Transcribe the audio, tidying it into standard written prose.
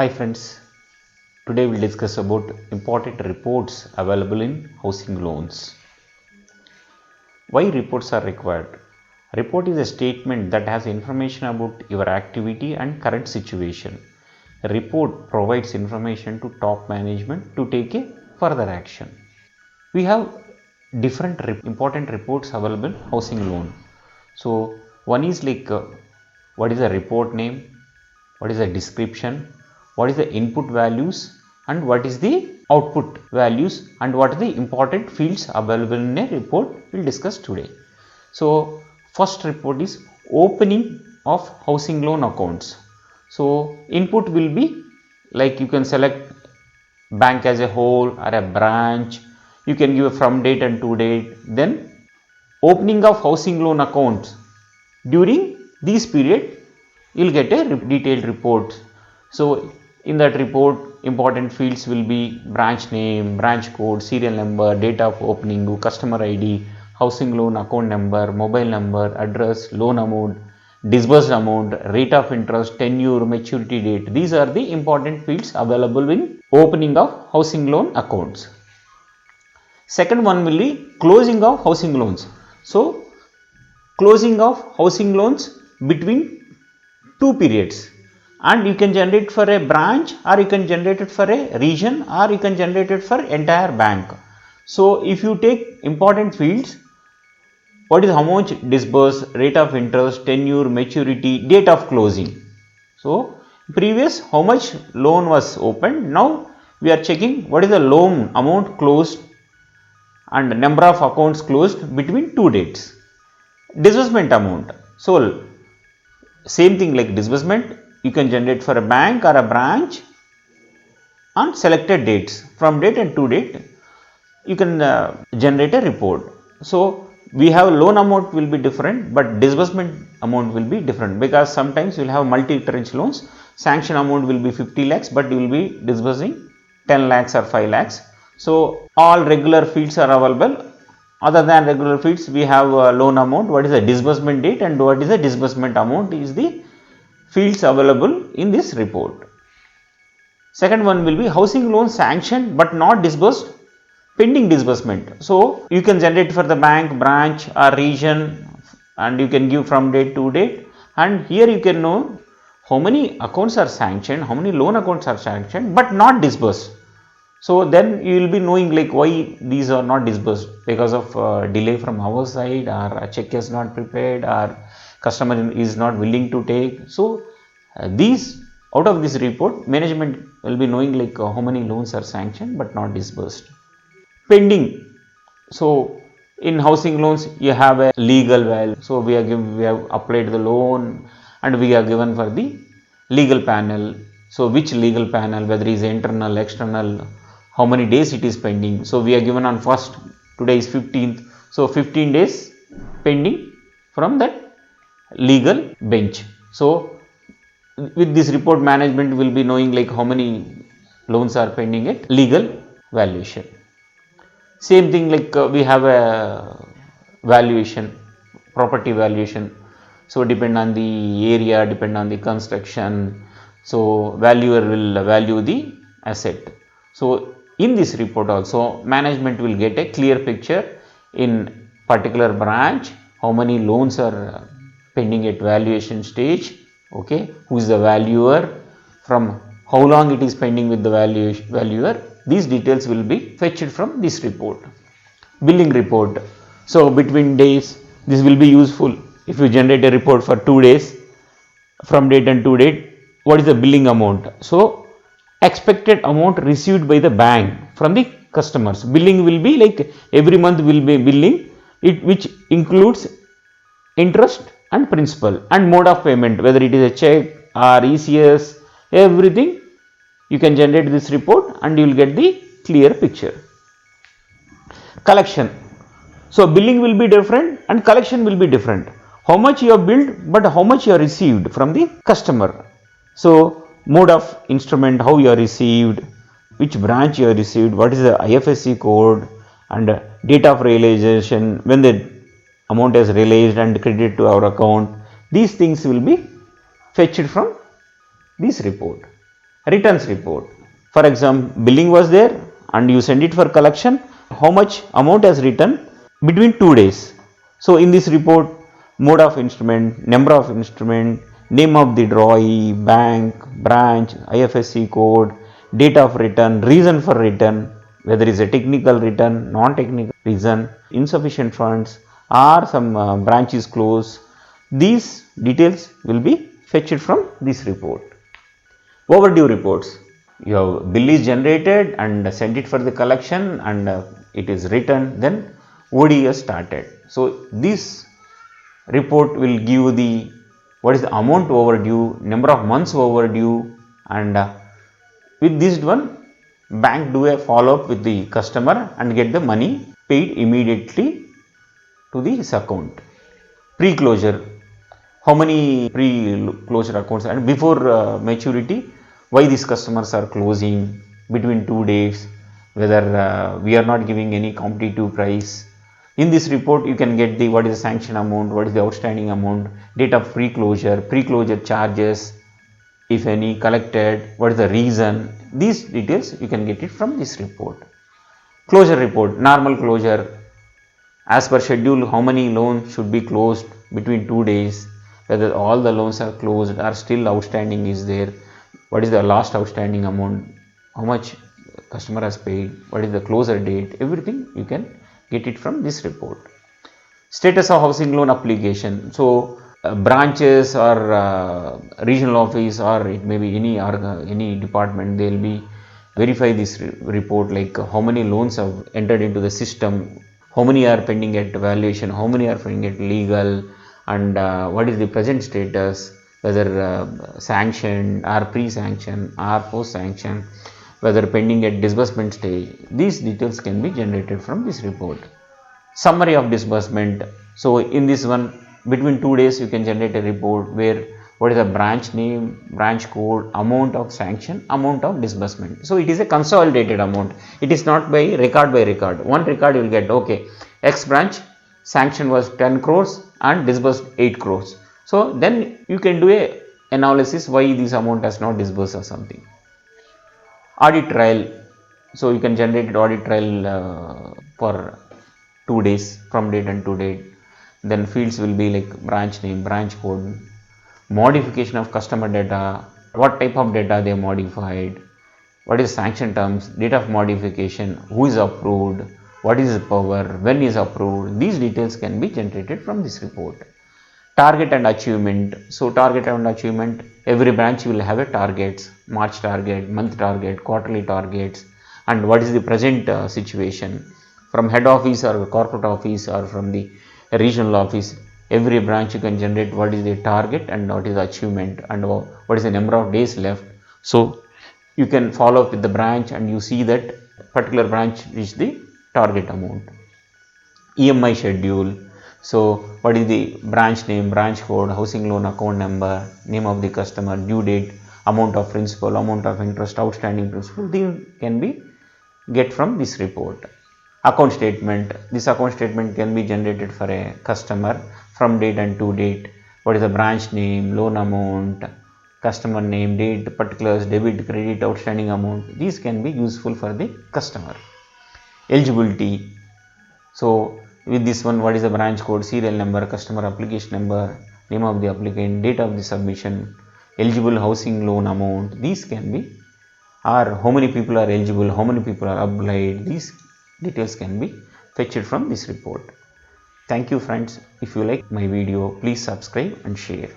Hi friends, today we'll discuss about important reports available in housing loans. Why reports are required? Report is a statement that has information about your activity and current situation. A report provides information to top management to take a further action. We have different important reports available in housing loan. So one is like what is the report name, what is the description, what is the input values, and what is the output values, and what are the important fields available in a report we'll discuss today. So first report is opening of housing loan accounts. So input will be like you can select bank as a whole or a branch. You can give a from date and to date. Then opening of housing loan accounts during this period you will get a detailed report. So in that report important fields will be branch name, branch code, serial number, date of opening, customer ID, housing loan account number, mobile number, address, loan amount, disbursed amount, rate of interest, tenure, maturity date. These are the important fields available in opening of housing loan accounts. Second one will be closing of housing loans. So closing of housing loans between two periods, and you can generate for a branch, or you can generate it for a region, or you can generate it for entire bank. So if you take important fields, what is how much disbursed, rate of interest, tenure, maturity, date of closing. So previous how much loan was opened, now we are checking what is the loan amount closed and number of accounts closed between two dates. Disbursement amount. So same thing like disbursement, you can generate for a bank or a branch on selected dates. From date and to date you can generate a report. So we have loan amount will be different, but disbursement amount will be different, because sometimes you will have multi-tranche loans. Sanction amount will be 50 lakhs, but you will be disbursing 10 lakhs or 5 lakhs. So all regular fields are available. Other than regular fields, we have loan amount, what is the disbursement date, and what is the disbursement amount is the fields available in this report. Second one will be housing loan sanctioned but not disbursed, pending disbursement. So you can generate for the bank, branch or region, and you can give from date to date, and here you can know how many accounts are sanctioned, how many loan accounts are sanctioned but not disbursed. So then you will be knowing like why these are not disbursed, because of delay from our side, or a check is not prepared, or customer is not willing to take. So these out of this report management will be knowing like how many loans are sanctioned but not disbursed. Pending. So in housing loans you have a legal value. So we have applied the loan and we are given for the legal panel. So which legal panel, whether it is internal, external, how many days it is pending. So we are given on first, today is 15th. So 15 days pending from that legal bench. So with this report management will be knowing like how many loans are pending at legal valuation. Same thing like we have a valuation, property valuation. So depend on the area, depend on the construction. So valuer will value the asset. So in this report also management will get a clear picture in particular branch, how many loans are pending at valuation stage, okay, who is the valuer, from how long it is pending with the valuer. These details will be fetched from this report. Billing report. So between days, this will be useful. If you generate a report for 2 days, from date and to date, what is the billing amount? So expected amount received by the bank from the customers. Billing will be like every month will be billing, it which includes interest and principal and mode of payment, whether it is a check or ECS, everything you can generate this report and you will get the clear picture. Collection. So billing will be different and collection will be different. How much you have billed, but how much you have received from the customer. So mode of instrument, how you are received, which branch you have received, what is the IFSC code, and date of realization, when the amount is realized and credited to our account. These things will be fetched from this report. Returns report. For example, billing was there and you send it for collection. How much amount has returned between 2 days. So in this report, mode of instrument, number of instrument, name of the drawee, bank, branch, IFSC code, date of return, reason for return, whether it's a technical return, non-technical reason, insufficient funds, or some branch is closed. These details will be fetched from this report. Overdue reports. Your bill is generated and sent it for the collection and it is written, then OD is started. So this report will give the what is the amount overdue, number of months overdue, and with this one bank do a follow up with the customer and get the money paid immediately to this account. Pre-closure, how many pre-closure accounts and before maturity, why these customers are closing between 2 days, whether we are not giving any competitive price. In this report you can get the what is the sanction amount, what is the outstanding amount, date of pre-closure charges, if any collected, what is the reason. These details you can get it from this report. Closure report, normal closure, as per schedule how many loans should be closed between 2 days, whether all the loans are closed or still outstanding is there, what is the last outstanding amount, how much customer has paid, what is the closure date, everything you can get it from this report. Status of housing loan application. So branches or regional office or it may be any department, they will be verify this report, like how many loans have entered into the system, how many are pending at valuation, how many are pending at legal, and what is the present status, whether sanctioned or pre-sanction or post-sanction, whether pending at disbursement stage. These details can be generated from this report. Summary of disbursement. So in this one, between 2 days you can generate a report where what is the branch name, branch code, amount of sanction, amount of disbursement. So it is a consolidated amount. It is not by record. One record you will get, okay, X branch sanction was 10 crores and disbursed 8 crores. So then you can do a analysis why this amount has not disbursed or something. Audit trail. So you can generate audit trail for 2 days from date and to date. Then fields will be like branch name, branch code, modification of customer data, what type of data they modified, what is sanction terms, date of modification, who is approved, what is the power, when is approved. These details can be generated from this report. Target and achievement. So target and achievement, every branch will have a targets, March target, month target, quarterly targets, and what is the present situation from head office or corporate office or from the regional office. Every branch you can generate what is the target and what is the achievement and what is the number of days left. So you can follow up with the branch and you see that particular branch reached the target amount. EMI schedule. So what is the branch name, branch code, housing loan account number, name of the customer, due date, amount of principal, amount of interest, outstanding principal. These can be get from this report. Account statement. This account statement can be generated for a customer from date and to date. What is the branch name, loan amount, customer name, date, particulars, debit, credit, outstanding amount. These can be useful for the customer. Eligibility. So with this one, what is the branch code, serial number, customer application number, name of the applicant, date of the submission, eligible housing loan amount. These can be, or how many people are eligible, how many people are applied. These details can be fetched from this report. Thank you friends. If you like my video, please subscribe and share.